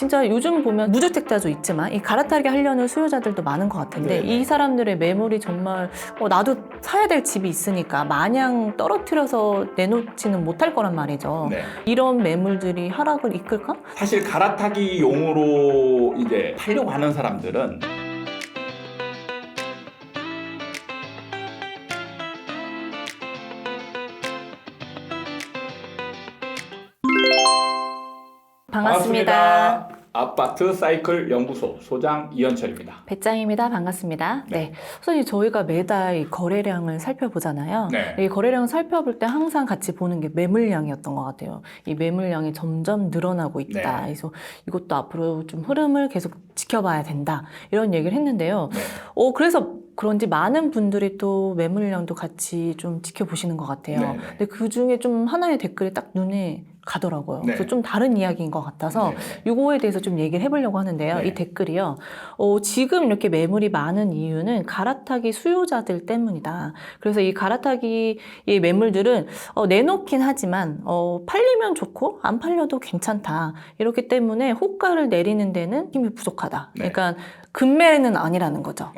진짜 요즘 보면 무주택자도 있지만 이 갈아타기 하려는 수요자들도 많은 것 같은데 네네. 이 사람들의 매물이 정말 나도 사야 될 집이 있으니까 마냥 떨어뜨려서 내놓지는 못할 거란 말이죠. 네. 이런 매물들이 하락을 이끌까? 사실 갈아타기 용으로 이제 팔려고 하는 사람들은 반갑습니다. 아파트 사이클 연구소 소장 이현철입니다. 배짱입니다. 반갑습니다. 네. 선생님, 저희가 매달 이 거래량을 살펴보잖아요. 네. 이 거래량을 살펴볼 때 항상 같이 보는 게 매물량이었던 것 같아요. 이 매물량이 점점 늘어나고 있다. 네. 그래서 이것도 앞으로 좀 흐름을 계속 지켜봐야 된다. 이런 얘기를 했는데요. 네. 그래서 그런지 많은 분들이 또 매물량도 같이 좀 지켜보시는 것 같아요. 네. 근데 그 중에 좀 하나의 댓글이 딱 눈에 가더라고요. 네. 그래서 좀 다른 이야기인 것 같아서 네. 이거에 대해서 좀 얘기를 해보려고 하는데요. 네. 이 댓글이요. 지금 이렇게 매물이 많은 이유는 갈아타기 수요자들 때문이다. 그래서 이 갈아타기 이 매물들은 내놓긴 하지만 팔리면 좋고 안 팔려도 괜찮다. 이렇기 때문에 호가를 내리는 데는 힘이 부족하다. 네. 그러니까 금매는 아니라는 거죠.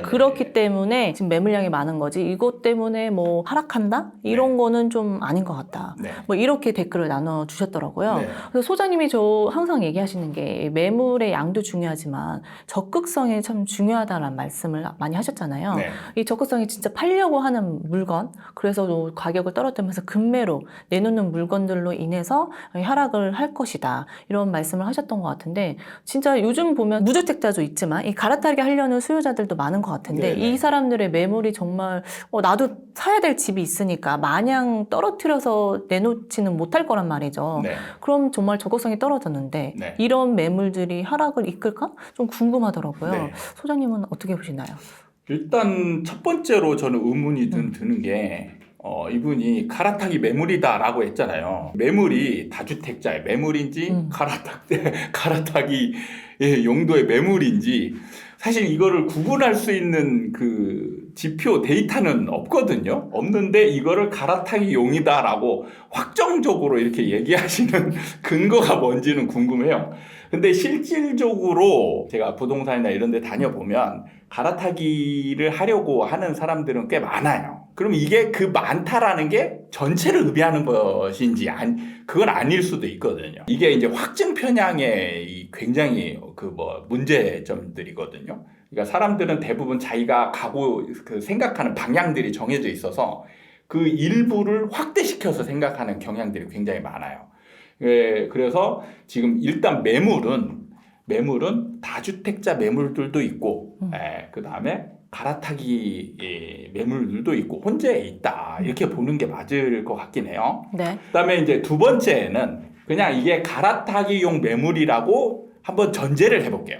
그렇기 네. 때문에 지금 매물량이 많은 거지. 이것 때문에 뭐 하락한다? 이런 네. 거는 좀 아닌 것 같다. 네. 뭐 이렇게 댓글을 나눠주셨더라고요. 네. 그래서 소장님이 저 항상 얘기하시는 게 매물의 양도 중요하지만 적극성이 참 중요하다는 말씀을 많이 하셨잖아요. 네. 이 적극성이 진짜 팔려고 하는 물건, 그래서 또 가격을 떨어뜨리면서 금매로 내놓는 물건들로 인해서 하락을 할 것이다. 이런 말씀을 하셨던 것 같은데 진짜 요즘 보면 무주택자도 있지만 이 갈아타기 하려는 수요자들도 많은 것 같은데 네네. 이 사람들의 매물이 정말 나도 사야 될 집이 있으니까 마냥 떨어뜨려서 내놓지는 못할 거란 말이죠. 네. 그럼 정말 적극성이 떨어졌는데 네. 이런 매물들이 하락을 이끌까? 좀 궁금하더라고요. 네. 소장님은 어떻게 보시나요? 일단 첫 번째로 저는 의문이 드는 게 이분이 갈아타기 매물이다라고 했잖아요. 매물이 다주택자의 매물인지 갈아타기 용도의 매물인지 사실 이거를 구분할 수 있는 그 지표 데이터는 없거든요. 없는데 이거를 갈아타기 용이다라고 확정적으로 이렇게 얘기하시는 근거가 뭔지는 궁금해요. 근데 실질적으로 제가 부동산이나 이런 데 다녀보면 갈아타기를 하려고 하는 사람들은 꽤 많아요. 그럼 이게 그 많다라는 게 전체를 의미하는 것인지 그건 아닐 수도 있거든요. 이게 이제 확증 편향의 굉장히 문제점들이거든요. 그러니까 사람들은 대부분 자기가 생각하는 방향들이 정해져 있어서 그 일부를 확대시켜서 생각하는 경향들이 굉장히 많아요. 그래서 지금 일단 매물은 다주택자 매물들도 있고, 그 다음에 갈아타기 매물들도 있고 혼재해 있다 이렇게 보는 게 맞을 것 같긴 해요. 네. 그다음에 이제 두 번째는 그냥 이게 갈아타기용 매물이라고 한번 전제를 해볼게요.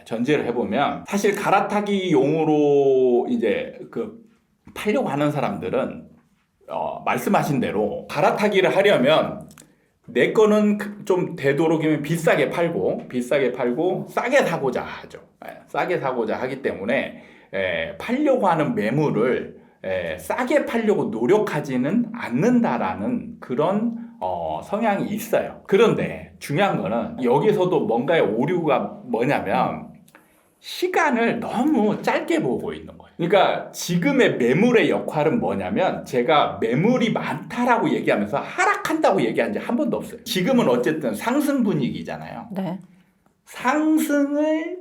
전제를 해보면 사실 갈아타기용으로 이제 팔려고 하는 사람들은 말씀하신 대로 갈아타기를 하려면 내 거는 좀 되도록이면 비싸게 팔고 싸게 사고자 하죠. 싸게 사고자 하기 때문에 팔려고 하는 매물을 싸게 팔려고 노력하지는 않는다라는 그런 성향이 있어요. 그런데 중요한 거는 여기서도 뭔가의 오류가 뭐냐면 시간을 너무 짧게 보고 있는 거예요. 그러니까 지금의 매물의 역할은 뭐냐면 제가 매물이 많다라고 얘기하면서 하락한다고 얘기한 지 한 번도 없어요. 지금은 어쨌든 상승 분위기잖아요. 네. 상승을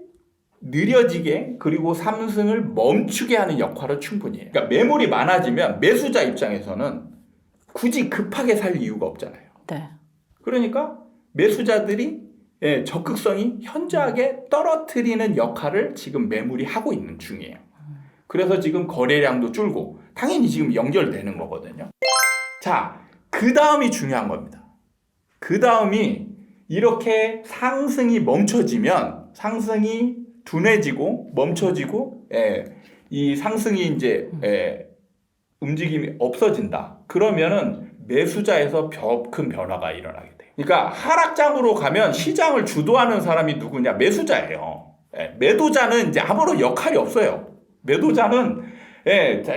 느려지게 그리고 상승을 멈추게 하는 역할은 충분히 해요. 그러니까 매물이 많아지면 매수자 입장에서는 굳이 급하게 살 이유가 없잖아요. 네. 그러니까 매수자들이 적극성이 현저하게 떨어뜨리는 역할을 지금 매물이 하고 있는 중이에요. 그래서 지금 거래량도 줄고 당연히 지금 연결되는 거거든요. 자, 그 다음이 중요한 겁니다. 그 다음이 이렇게 상승이 멈춰지면 상승이 둔해지고 멈춰지고 이 상승이 이제 움직임이 없어진다. 그러면은 매수자에서 큰 변화가 일어나게 돼요. 그러니까 하락장으로 가면 시장을 주도하는 사람이 누구냐? 매수자예요. 매도자는 이제 아무런 역할이 없어요. 매도자는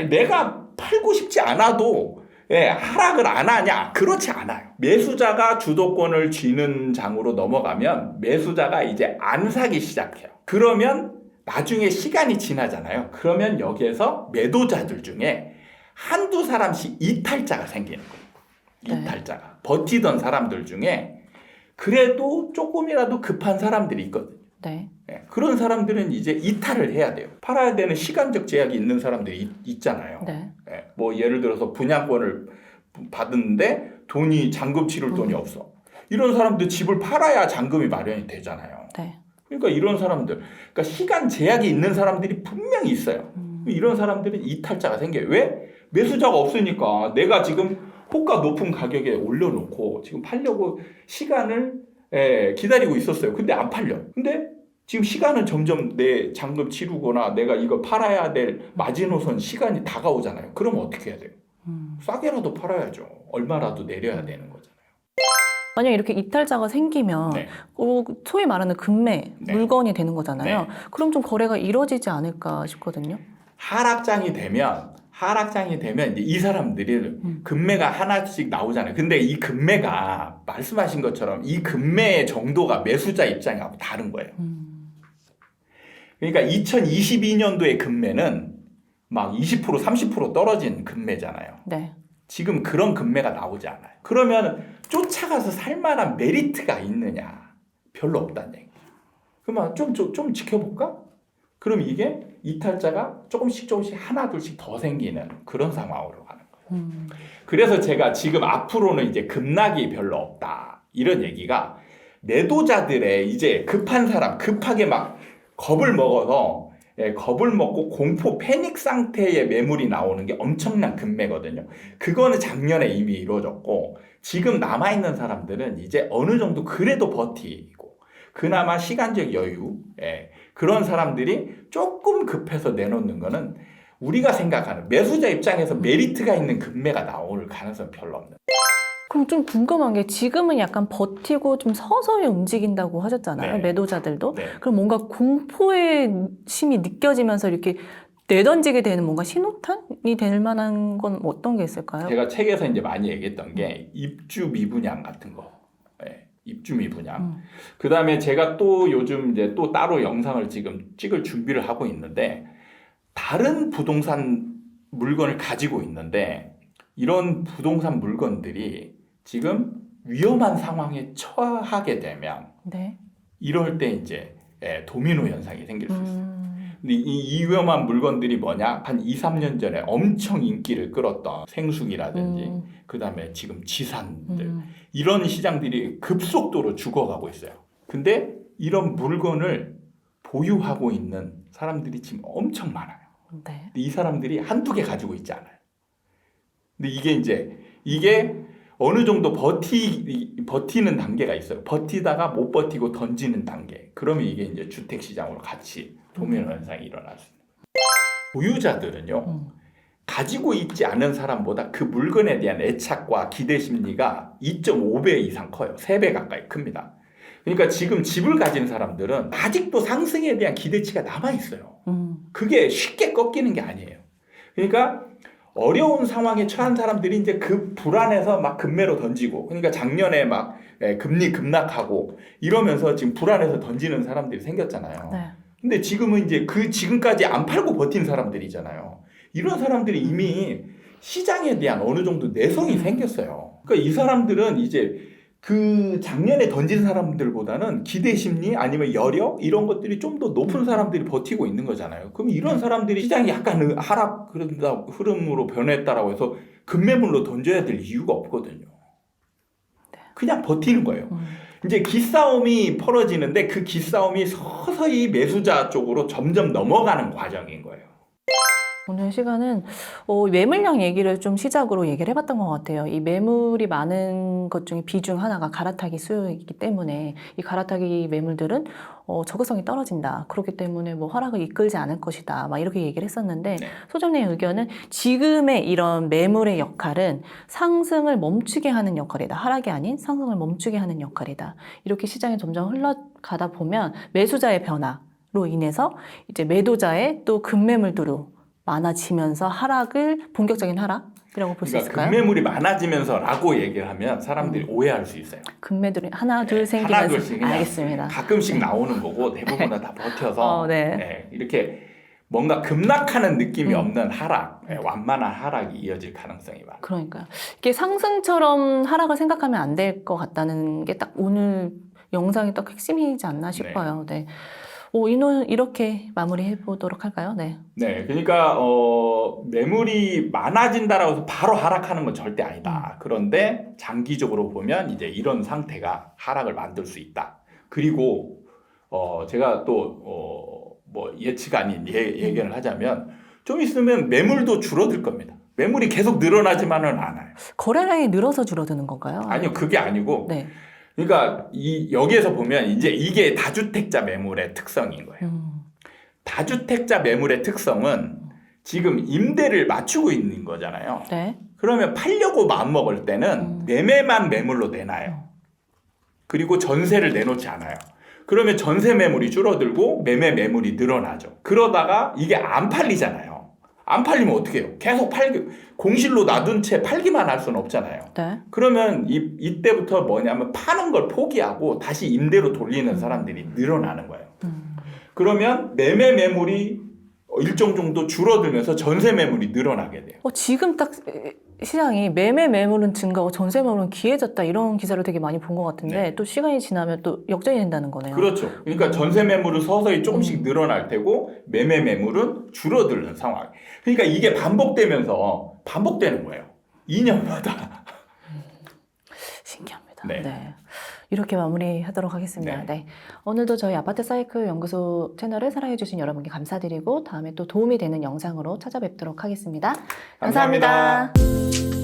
내가 팔고 싶지 않아도 예, 하락을 안 하냐? 그렇지 않아요. 매수자가 주도권을 쥐는 장으로 넘어가면 매수자가 이제 안 사기 시작해요. 그러면 나중에 시간이 지나잖아요. 그러면 여기에서 매도자들 중에 한두 사람씩 이탈자가 생기는 거예요. 이탈자가. 버티던 사람들 중에 그래도 조금이라도 급한 사람들이 있거든요. 네. 예, 그런 사람들은 이제 이탈을 해야 돼요. 팔아야 되는 시간적 제약이 있는 사람들이 있잖아요. 네. 예, 뭐 예를 들어서 분양권을 받았는데 잔금 치를 돈이 없어. 이런 사람들 집을 팔아야 잔금이 마련이 되잖아요. 네. 그러니까 이런 사람들, 그러니까 시간 제약이 있는 사람들이 분명히 있어요. 이런 사람들은 이탈자가 생겨요. 왜? 매수자가 없으니까 내가 지금 호가 높은 가격에 올려놓고 지금 팔려고 시간을 기다리고 있었어요. 근데 안 팔려. 근데 지금 시간은 점점 내 잔금 치르거나 내가 이거 팔아야 될 마지노선 시간이 다가오잖아요. 그럼 어떻게 해야 돼요? 싸게라도 팔아야죠. 얼마라도 내려야 되는 거잖아요. 만약 이렇게 이탈자가 생기면 네. 소위 말하는 금매 네. 물건이 되는 거잖아요. 네. 그럼 좀 거래가 이루어지지 않을까 싶거든요. 하락장이 되면 이제 이 사람들이 금매가 하나씩 나오잖아요. 근데 이 금매가 말씀하신 것처럼 이 금매의 정도가 매수자 입장하고 다른 거예요. 그러니까 2022년도의 금매는 막 20% 30% 떨어진 금매잖아요. 네. 지금 그런 금매가 나오지 않아요. 그러면 쫓아가서 살 만한 메리트가 있느냐? 별로 없다는 얘기죠. 그러면 좀 지켜볼까? 그럼 이게 이탈자가 조금씩 하나 둘씩 더 생기는 그런 상황으로 가는 거예요. 그래서 제가 지금 앞으로는 이제 급락이 별로 없다. 이런 얘기가 매도자들의 이제 급한 사람, 급하게 막 겁을 먹어서 겁을 먹고 공포 패닉 상태의 매물이 나오는 게 엄청난 금매거든요. 그거는 작년에 이미 이루어졌고 지금 남아있는 사람들은 이제 어느 정도 그래도 버티고 그나마 시간적 여유 그런 사람들이 조금 급해서 내놓는 거는 우리가 생각하는 매수자 입장에서 메리트가 있는 금매가 나올 가능성은 별로 없는. 그럼 좀 궁금한 게 지금은 약간 버티고 좀 서서히 움직인다고 하셨잖아요. 네. 매도자들도. 네. 그럼 뭔가 공포의 심이 느껴지면서 이렇게 내던지게 되는 뭔가 신호탄이 될 만한 건 어떤 게 있을까요? 제가 책에서 이제 많이 얘기했던 게 입주 미분양 같은 거. 입주 미분양. 그 다음에 제가 또 요즘 이제 또 따로 영상을 지금 찍을 준비를 하고 있는데 다른 부동산 물건을 가지고 있는데 이런 부동산 물건들이 지금 위험한 상황에 처하게 되면 네. 이럴 때 이제 도미노 현상이 생길 수 있어요. 근데 이 위험한 물건들이 뭐냐? 한 2, 3년 전에 엄청 인기를 끌었던 생수기라든지 그다음에 지금 지산들 이런 시장들이 급속도로 죽어가고 있어요. 근데 이런 물건을 보유하고 있는 사람들이 지금 엄청 많아요. 네. 근데 이 사람들이 한두 개 가지고 있지 않아요. 근데 이게 어느 정도 버티는 단계가 있어요. 버티다가 못 버티고 던지는 단계. 그러면 이게 이제 주택 시장으로 같이 도미노 현상이 일어날 수 있는 거예요. 보유자들은요. 가지고 있지 않은 사람보다 그 물건에 대한 애착과 기대 심리가 2.5배 이상 커요. 3배 가까이 큽니다. 그러니까 지금 집을 가진 사람들은 아직도 상승에 대한 기대치가 남아있어요. 그게 쉽게 꺾이는 게 아니에요. 그러니까 어려운 상황에 처한 사람들이 이제 그 불안해서 막 금매로 던지고, 그러니까 작년에 막 금리 급락하고 이러면서 지금 불안해서 던지는 사람들이 생겼잖아요. 네. 근데 지금은 이제 지금까지 안 팔고 버틴 사람들이잖아요. 이런 사람들이 이미 시장에 대한 어느 정도 내성이 생겼어요. 그러니까 이 사람들은 이제 그 작년에 던진 사람들보다는 기대 심리 아니면 여력 이런 것들이 좀 더 높은 사람들이 버티고 있는 거잖아요. 그럼 이런 사람들이 시장이 약간 하락 흐름으로 변했다라고 해서 급매물로 던져야 될 이유가 없거든요. 그냥 버티는 거예요. 이제 기싸움이 벌어지는데 그 기싸움이 서서히 매수자 쪽으로 점점 넘어가는 과정인 거예요. 오늘 시간은 매물량 얘기를 좀 시작으로 얘기를 해봤던 것 같아요. 이 매물이 많은 것 중에 비중 하나가 갈아타기 수요이기 때문에 이 갈아타기 매물들은 적극성이 떨어진다. 그렇기 때문에 뭐 하락을 이끌지 않을 것이다. 막 이렇게 얘기를 했었는데 네. 소장님의 의견은 지금의 이런 매물의 역할은 상승을 멈추게 하는 역할이다. 하락이 아닌 상승을 멈추게 하는 역할이다. 이렇게 시장이 점점 흘러가다 보면 매수자의 변화로 인해서 이제 매도자의 또 급매물들로 많아지면서 하락을 본격적인 하락이라고 볼 수 그러니까 있을까요? 급매물이 많아지면서라고 얘기를 하면 사람들이 오해할 수 있어요. 금매들이 하나 둘 네, 생기면서 하나 둘씩 그냥 알겠습니다. 가끔씩 나오는 거고 대부분은 다 버텨서 네. 네, 이렇게 뭔가 급락하는 느낌이 없는 하락, 네, 완만한 하락이 이어질 가능성이 많아요. 그러니까요. 이게 상승처럼 하락을 생각하면 안 될 것 같다는 게 딱 오늘 영상이 딱 핵심이지 않나 싶어요. 네. 이는 이렇게 마무리해 보도록 할까요? 네. 네, 그러니까 매물이 많아진다라고 해서 바로 하락하는 건 절대 아니다. 그런데 장기적으로 보면 이제 이런 상태가 하락을 만들 수 있다. 그리고 제가 또 뭐 예측 아닌 예견을 하자면 좀 있으면 매물도 줄어들 겁니다. 매물이 계속 늘어나지만은 않아요. 거래량이 늘어서 줄어드는 건가요? 아니요, 그게 아니고. 네. 그러니까 여기에서 보면 이제 이게 다주택자 매물의 특성인 거예요. 다주택자 매물의 특성은 지금 임대를 맞추고 있는 거잖아요. 네. 그러면 팔려고 마음먹을 때는 매매만 매물로 내놔요. 그리고 전세를 내놓지 않아요. 그러면 전세 매물이 줄어들고 매매 매물이 늘어나죠. 그러다가 이게 안 팔리잖아요. 안 팔리면 어떻게 해요? 계속 공실로 놔둔 채 팔기만 할 수는 없잖아요. 네. 그러면 이때부터 뭐냐면 파는 걸 포기하고 다시 임대로 돌리는 사람들이 늘어나는 거예요. 그러면 매매 매물이 일정 정도 줄어들면서 전세 매물이 늘어나게 돼요. 지금 딱 시장이 매매 매물은 증가하고 전세 매물은 기해졌다 이런 기사를 되게 많이 본 것 같은데 네. 또 시간이 지나면 또 역전이 된다는 거네요. 그렇죠. 그러니까 전세 매물은 서서히 조금씩 늘어날 테고 매매 매물은 줄어드는 상황. 그러니까 이게 반복되는 거예요. 2년마다. 신기합니다. 네. 네. 이렇게 마무리하도록 하겠습니다. 네. 네. 오늘도 저희 아파트 사이클 연구소 채널을 사랑해주신 여러분께 감사드리고 다음에 또 도움이 되는 영상으로 찾아뵙도록 하겠습니다. 감사합니다. 감사합니다.